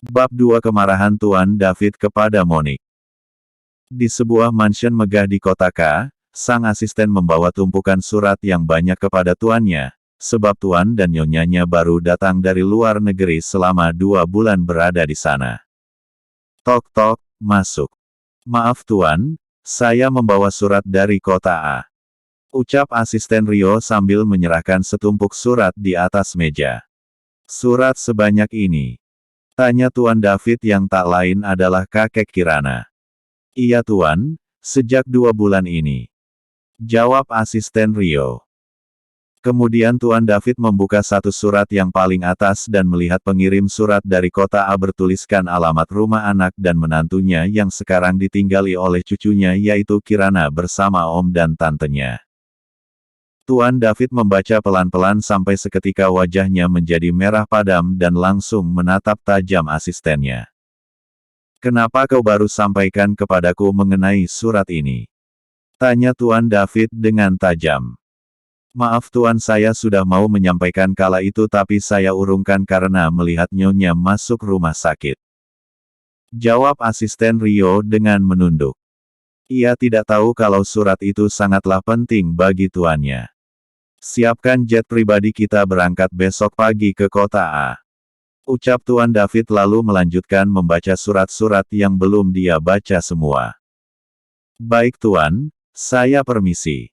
Bab 2 Kemarahan Tuan David kepada Monik. Di sebuah mansion megah di kota K, sang asisten membawa tumpukan surat yang banyak kepada tuannya, sebab tuan dan nyonyanya baru datang dari luar negeri selama 2 bulan berada di sana. Tok tok, masuk. Maaf tuan, saya membawa surat dari kota A. Ucap asisten Rio sambil menyerahkan setumpuk surat di atas meja. Surat sebanyak ini? Tanya Tuan David yang tak lain adalah kakek Kirana. Iya tuan, sejak 2 bulan ini. Jawab asisten Rio. Kemudian Tuan David membuka satu surat yang paling atas dan melihat pengirim surat dari kota A bertuliskan alamat rumah anak dan menantunya yang sekarang ditinggali oleh cucunya yaitu Kirana bersama om dan tantenya. Tuan David membaca pelan-pelan sampai seketika wajahnya menjadi merah padam dan langsung menatap tajam asistennya. Kenapa kau baru sampaikan kepadaku mengenai surat ini? Tanya Tuan David dengan tajam. Maaf tuan, saya sudah mau menyampaikan kala itu tapi saya urungkan karena melihat nyonya masuk rumah sakit. Jawab asisten Rio dengan menunduk. Ia tidak tahu kalau surat itu sangatlah penting bagi tuannya. Siapkan jet pribadi, kita berangkat besok pagi ke kota A. Ucap Tuan David lalu melanjutkan membaca surat-surat yang belum dia baca semua. Baik tuan, saya permisi.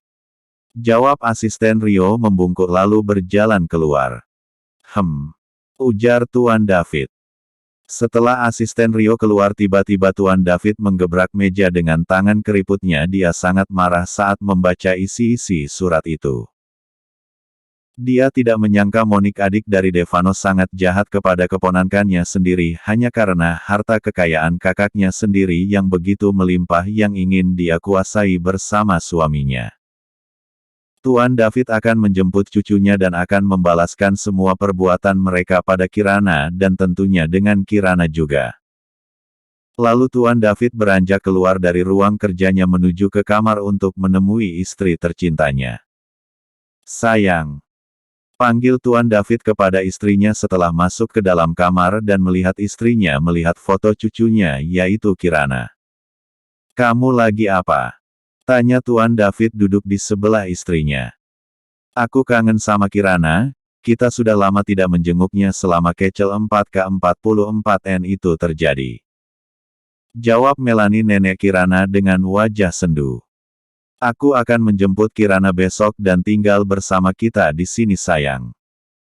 Jawab asisten Rio membungkuk lalu berjalan keluar. Ujar Tuan David. Setelah asisten Rio keluar tiba-tiba Tuan David menggebrak meja dengan tangan keriputnya. Dia sangat marah saat membaca isi-isi surat itu. Dia tidak menyangka Monik adik dari Devano sangat jahat kepada keponakannya sendiri hanya karena harta kekayaan kakaknya sendiri yang begitu melimpah yang ingin dia kuasai bersama suaminya. Tuan David akan menjemput cucunya dan akan membalaskan semua perbuatan mereka pada Kirana dan tentunya dengan Kirana juga. Lalu Tuan David beranjak keluar dari ruang kerjanya menuju ke kamar untuk menemui istri tercintanya. Sayang. Panggil Tuan David kepada istrinya setelah masuk ke dalam kamar dan melihat istrinya melihat foto cucunya yaitu Kirana. Kamu lagi apa? Tanya Tuan David duduk di sebelah istrinya. Aku kangen sama Kirana, kita sudah lama tidak menjenguknya selama Kecil 4K44N itu terjadi. Jawab Melanie nenek Kirana dengan wajah sendu. Aku akan menjemput Kirana besok dan tinggal bersama kita di sini sayang.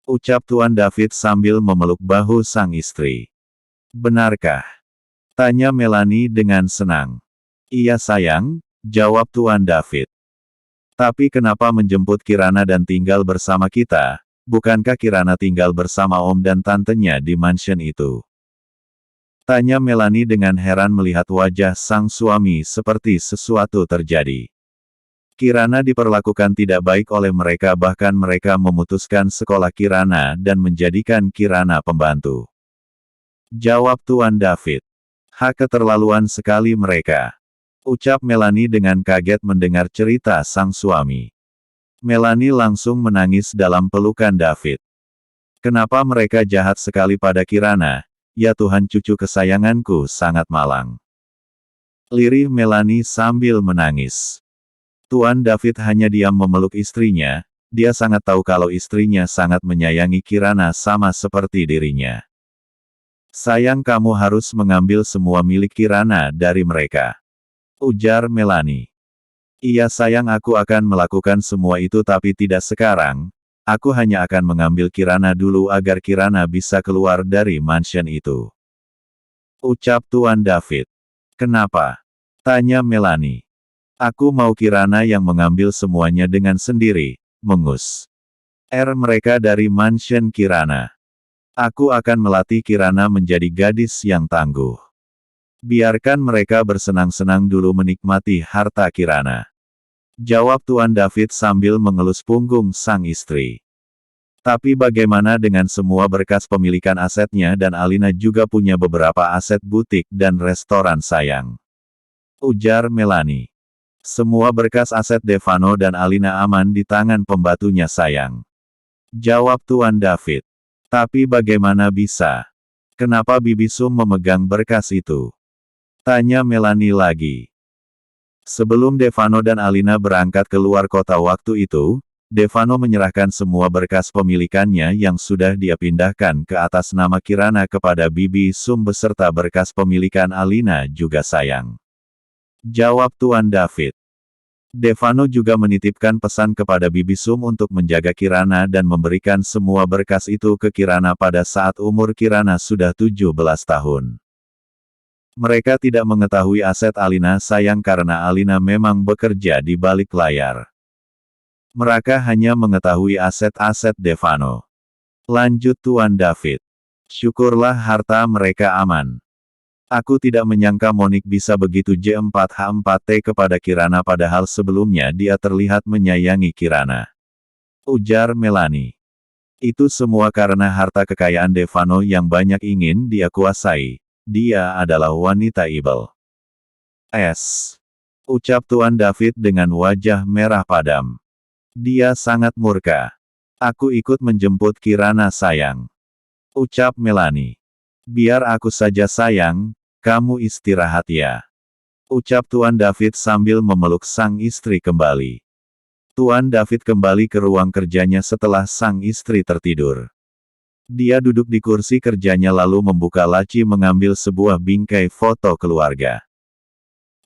Ucap Tuan David sambil memeluk bahu sang istri. Benarkah? Tanya Melanie dengan senang. Iya sayang, jawab Tuan David. Tapi kenapa menjemput Kirana dan tinggal bersama kita? Bukankah Kirana tinggal bersama om dan tantenya di mansion itu? Tanya Melanie dengan heran melihat wajah sang suami seperti sesuatu terjadi. Kirana diperlakukan tidak baik oleh mereka, bahkan mereka memutuskan sekolah Kirana dan menjadikan Kirana pembantu. Jawab Tuan David. Keterlaluan sekali mereka. Ucap Melanie dengan kaget mendengar cerita sang suami. Melanie langsung menangis dalam pelukan David. Kenapa mereka jahat sekali pada Kirana? Ya Tuhan, cucu kesayanganku sangat malang. Lirih Melanie sambil menangis. Tuan David hanya diam memeluk istrinya, dia sangat tahu kalau istrinya sangat menyayangi Kirana sama seperti dirinya. Sayang, kamu harus mengambil semua milik Kirana dari mereka. Ujar Melanie. Iya sayang, aku akan melakukan semua itu tapi tidak sekarang, aku hanya akan mengambil Kirana dulu agar Kirana bisa keluar dari mansion itu. Ucap Tuan David. Kenapa? Tanya Melanie. Aku mau Kirana yang mengambil semuanya dengan sendiri, mengus. Mereka dari mansion Kirana. Aku akan melatih Kirana menjadi gadis yang tangguh. Biarkan mereka bersenang-senang dulu menikmati harta Kirana. Jawab Tuan David sambil mengelus punggung sang istri. Tapi bagaimana dengan semua berkas pemilikan asetnya dan Alina juga punya beberapa aset butik dan restoran sayang. Ujar Melanie. Semua berkas aset Devano dan Alina aman di tangan pembantunya sayang. Jawab Tuan David. Tapi bagaimana bisa? Kenapa Bibi Sum memegang berkas itu? Tanya Melanie lagi. Sebelum Devano dan Alina berangkat ke luar kota waktu itu, Devano menyerahkan semua berkas pemilikannya yang sudah dia pindahkan ke atas nama Kirana kepada Bibi Sum beserta berkas pemilikan Alina juga sayang. Jawab Tuan David. Devano juga menitipkan pesan kepada Bibi Sum untuk menjaga Kirana dan memberikan semua berkas itu ke Kirana pada saat umur Kirana sudah 17 tahun. Mereka tidak mengetahui aset Alina sayang karena Alina memang bekerja di balik layar. Mereka hanya mengetahui aset-aset Devano. Lanjut Tuan David. Syukurlah harta mereka aman. Aku tidak menyangka Monik bisa begitu J4H4T kepada Kirana padahal sebelumnya dia terlihat menyayangi Kirana. Ujar Melanie. Itu semua karena harta kekayaan Devano yang banyak ingin dia kuasai. Dia adalah wanita ibel. Ucap Tuan David dengan wajah merah padam. Dia sangat murka. Aku ikut menjemput Kirana sayang. Ucap Melanie. Biar aku saja sayang, kamu istirahat ya. Ucap Tuan David sambil memeluk sang istri kembali. Tuan David kembali ke ruang kerjanya setelah sang istri tertidur. Dia duduk di kursi kerjanya lalu membuka laci mengambil sebuah bingkai foto keluarga.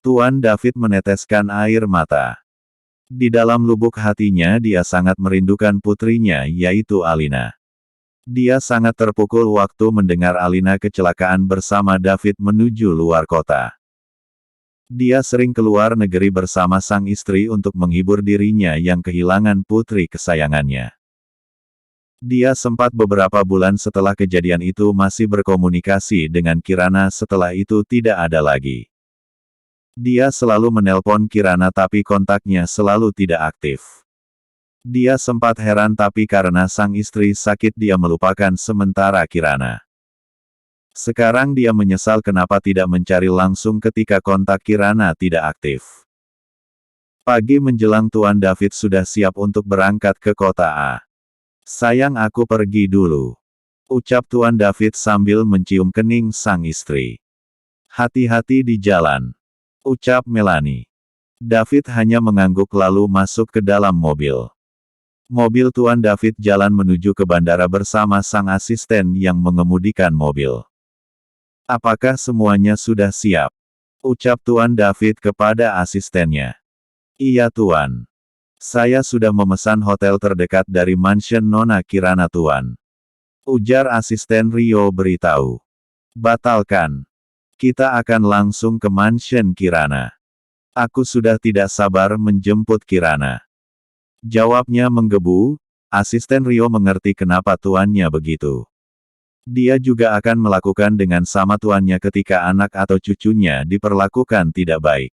Tuan David meneteskan air mata. Di dalam lubuk hatinya dia sangat merindukan putrinya yaitu Alina. Dia sangat terpukul waktu mendengar Alina kecelakaan bersama David menuju luar kota. Dia sering keluar negeri bersama sang istri untuk menghibur dirinya yang kehilangan putri kesayangannya. Dia sempat beberapa bulan setelah kejadian itu masih berkomunikasi dengan Kirana setelah itu tidak ada lagi. Dia selalu menelpon Kirana tapi kontaknya selalu tidak aktif. Dia sempat heran tapi karena sang istri sakit dia melupakan sementara Kirana. Sekarang dia menyesal kenapa tidak mencari langsung ketika kontak Kirana tidak aktif. Pagi menjelang Tuan David sudah siap untuk berangkat ke kota A. Sayang aku pergi dulu. Ucap Tuan David sambil mencium kening sang istri. Hati-hati di jalan. Ucap Melanie. David hanya mengangguk lalu masuk ke dalam mobil. Mobil Tuan David jalan menuju ke bandara bersama sang asisten yang mengemudikan mobil. Apakah semuanya sudah siap? Ucap Tuan David kepada asistennya. Iya Tuan. Saya sudah memesan hotel terdekat dari mansion Nona Kirana Tuan. Ujar asisten Rio beritahu. Batalkan. Kita akan langsung ke mansion Kirana. Aku sudah tidak sabar menjemput Kirana. Jawabnya menggebu, asisten Rio mengerti kenapa tuannya begitu. Dia juga akan melakukan dengan sama tuannya ketika anak atau cucunya diperlakukan tidak baik.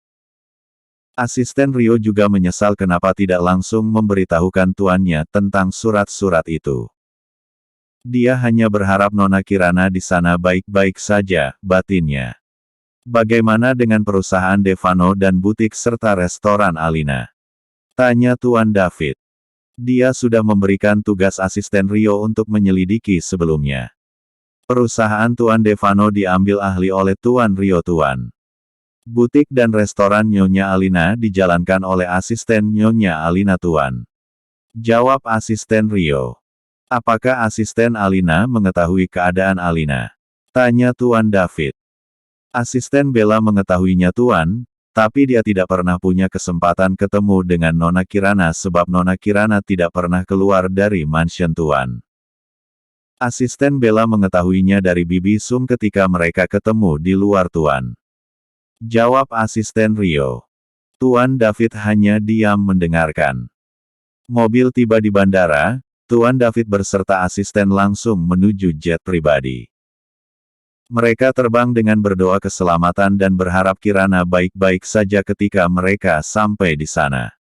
Asisten Rio juga menyesal kenapa tidak langsung memberitahukan tuannya tentang surat-surat itu. Dia hanya berharap Nona Kirana di sana baik-baik saja, batinnya. Bagaimana dengan perusahaan Devano dan butik serta restoran Alina? Tanya Tuan David. Dia sudah memberikan tugas asisten Rio untuk menyelidiki sebelumnya. Perusahaan Tuan Devano diambil ahli oleh Tuan Rio Tuan. Butik dan restoran Nyonya Alina dijalankan oleh asisten Nyonya Alina Tuan. Jawab asisten Rio. Apakah asisten Alina mengetahui keadaan Alina? Tanya Tuan David. Asisten Bella mengetahuinya Tuan, tapi dia tidak pernah punya kesempatan ketemu dengan Nona Kirana sebab Nona Kirana tidak pernah keluar dari mansion Tuan. Asisten Bella mengetahuinya dari Bibi Sum ketika mereka ketemu di luar Tuan. Jawab asisten Rio. Tuan David hanya diam mendengarkan. Mobil tiba di bandara, Tuan David beserta asisten langsung menuju jet pribadi. Mereka terbang dengan berdoa keselamatan dan berharap Kirana baik-baik saja ketika mereka sampai di sana.